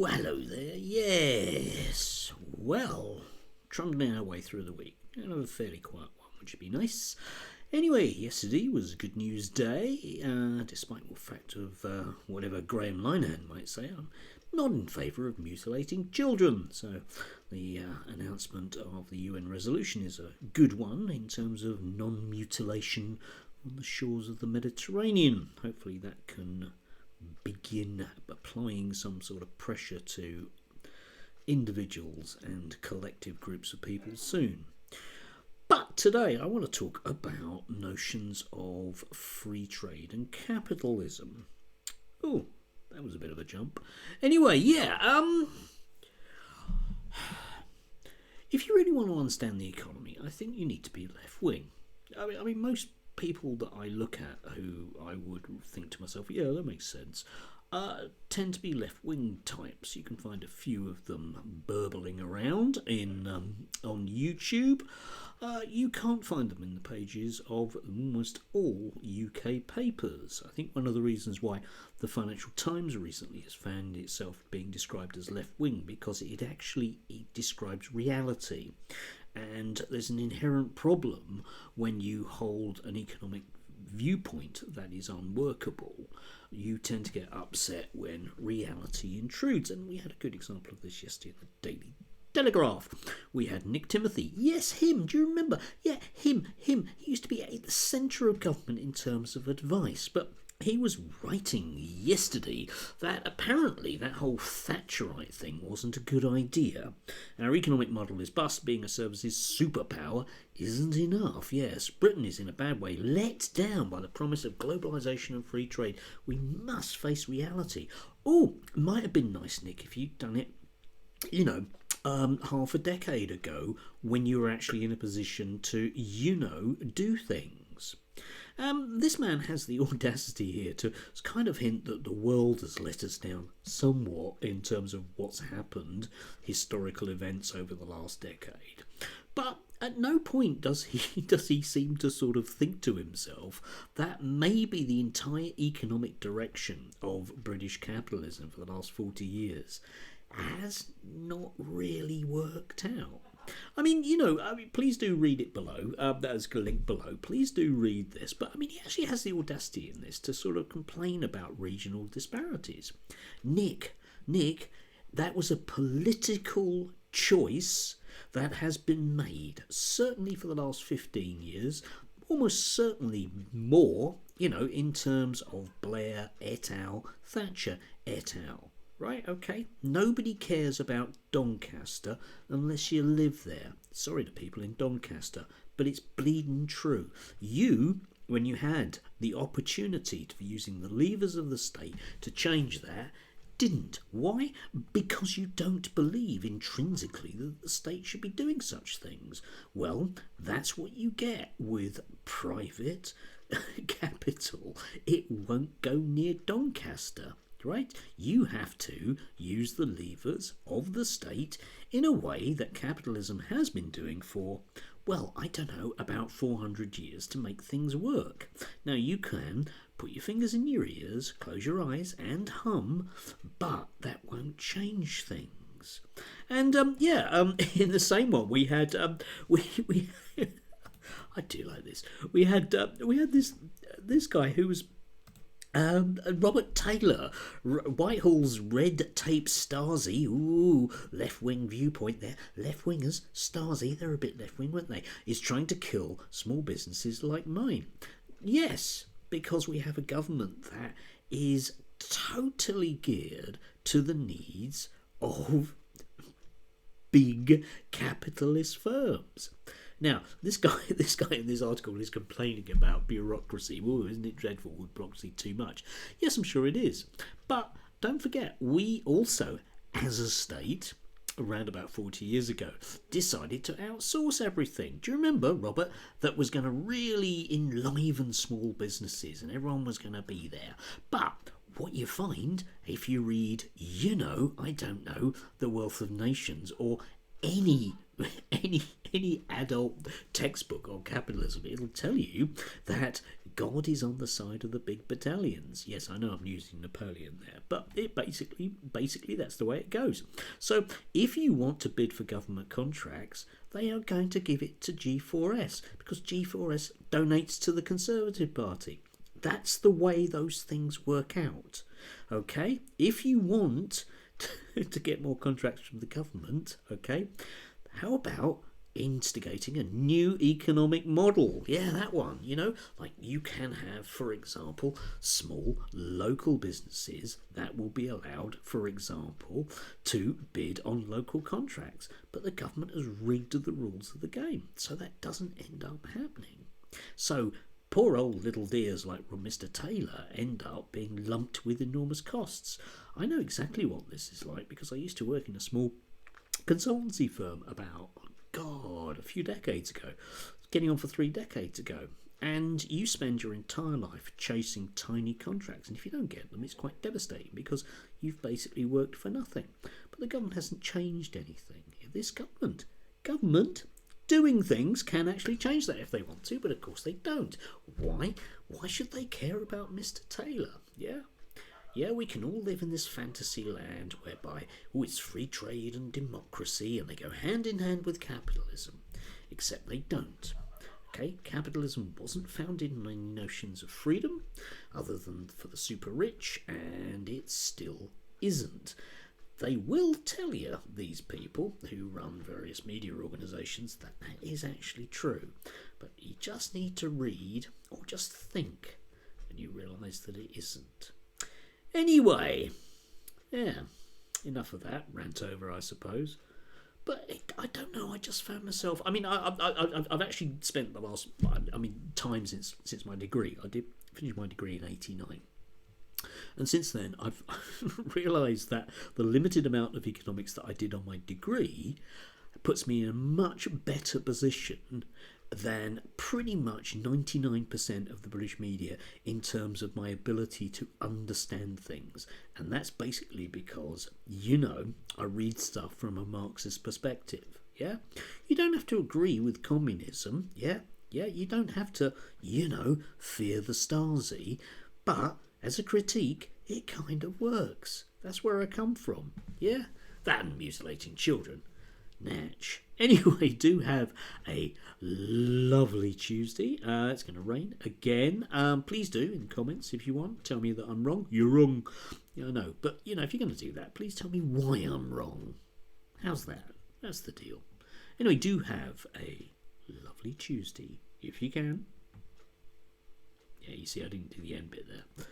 Oh, hello there. Yes. Well, trundling our way through the week. Another fairly quiet one, which would be nice. Anyway, yesterday was a good news day, despite the fact of whatever Graham Linehan might say. I'm not in favour of mutilating children. So the announcement of the UN resolution is a good one in terms of non-mutilation on the shores of the Mediterranean. Hopefully that can begin applying some sort of pressure to individuals and collective groups of people soon. But today I want to talk about notions of free trade and capitalism. Oh, that was a bit of a jump. Anyway, if you really want to understand the economy, I think you need to be left-wing. I mean, most people that I look at who I would think to myself, yeah, that makes sense, tend to be left-wing types. You can find a few of them burbling around on YouTube. You can't find them in the pages of almost all UK papers. I think one of the reasons why the Financial Times recently has found itself being described as left-wing, because it describes reality. And there's an inherent problem when you hold an economic viewpoint that is unworkable. You tend to get upset when reality intrudes, and we had a good example of this yesterday in the Daily Telegraph. We had Nick Timothy. Yes, him. Do you remember? Yeah, him. He used to be at the centre of government in terms of advice, but he was writing yesterday that apparently that whole Thatcherite thing wasn't a good idea. Our economic model is bust. Being a services superpower isn't enough. Yes, Britain is in a bad way, let down by the promise of globalisation and free trade. We must face reality. Oh, it might have been nice, Nick, if you'd done it, half a decade ago, when you were actually in a position to, do things. This man has the audacity here to kind of hint that the world has let us down somewhat in terms of what's happened, historical events over the last decade. But at no point does he seem to sort of think to himself that maybe the entire economic direction of British capitalism for the last 40 years has not really worked out. I mean, please do read it below. There's a link below. Please do read this. But, he actually has the audacity in this to sort of complain about regional disparities. Nick, that was a political choice that has been made, certainly for the last 15 years, almost certainly more, in terms of Blair et al., Thatcher et al. Right, okay. Nobody cares about Doncaster unless you live there. Sorry to people in Doncaster, but it's bleeding true. You, when you had the opportunity to be using the levers of the state to change that, didn't. Why? Because you don't believe intrinsically that the state should be doing such things. Well, that's what you get with private capital. It won't go near Doncaster. Right? You have to use the levers of the state in a way that capitalism has been doing for, about 400 years to make things work. Now, you can put your fingers in your ears, close your eyes and hum, but that won't change things. And, in the same one, we had, we I do like this. We had this guy who was Robert Taylor, Whitehall's red tape Stasi. Ooh, left-wing viewpoint there. Left-wingers, Stasi, they're a bit left-wing, weren't they? Is trying to kill small businesses like mine. Yes, because we have a government that is totally geared to the needs of big capitalist firms. Now, this guy in this article is complaining about bureaucracy. Ooh, isn't it dreadful with bureaucracy too much? Yes, I'm sure it is. But don't forget, we also, as a state, around about 40 years ago, decided to outsource everything. Do you remember, Robert, that was going to really enliven small businesses and everyone was going to be there? But what you find, if you read, The Wealth of Nations, or any adult textbook on capitalism, it'll tell you that God is on the side of the big battalions. Yes, I know I'm using Napoleon there, but it basically that's the way it goes. So if you want to bid for government contracts, they are going to give it to G4S because G4S donates to the Conservative Party. That's the way those things work out. Okay? If you want to get more contracts from the government, okay, how about instigating a new economic model? Yeah, that one. Like you can have, for example, small local businesses that will be allowed, for example, to bid on local contracts. But the government has rigged the rules of the game, so that doesn't end up happening. So poor old little dears like Mr. Taylor end up being lumped with enormous costs. I know exactly what this is like because I used to work in a small consultancy firm about, a few decades ago, getting on for 3 decades ago. And you spend your entire life chasing tiny contracts, and if you don't get them, it's quite devastating because you've basically worked for nothing. But the government hasn't changed anything. This government doing things can actually change that if they want to, but of course they don't. Why? Why should they care about Mr. Taylor? Yeah, we can all live in this fantasy land whereby it's free trade and democracy and they go hand in hand with capitalism, except they don't. Okay, capitalism wasn't founded on any notions of freedom other than for the super rich, and it still isn't. They will tell you, these people who run various media organisations, that is actually true. But you just need to read or just think and you realise that it isn't. Anyway, yeah, enough of that rant over, I suppose. But I don't know. I just found myself. I mean, I've actually spent the last time since my degree. I did finish my degree in '89, and since then I've realised that the limited amount of economics that I did on my degree puts me in a much better position than pretty much 99% of the British media in terms of my ability to understand things. And that's basically because, I read stuff from a Marxist perspective, yeah? You don't have to agree with communism, yeah? You don't have to, fear the Stasi, but as a critique, it kind of works. That's where I come from, yeah? That and mutilating children. Natch. Anyway, do have a lovely Tuesday. It's going to rain again. Please do, in the comments, if you want, tell me that I'm wrong. You're wrong. I know. But, if you're going to do that, please tell me why I'm wrong. How's that? That's the deal. Anyway, do have a lovely Tuesday, if you can. Yeah, you see, I didn't do the end bit there.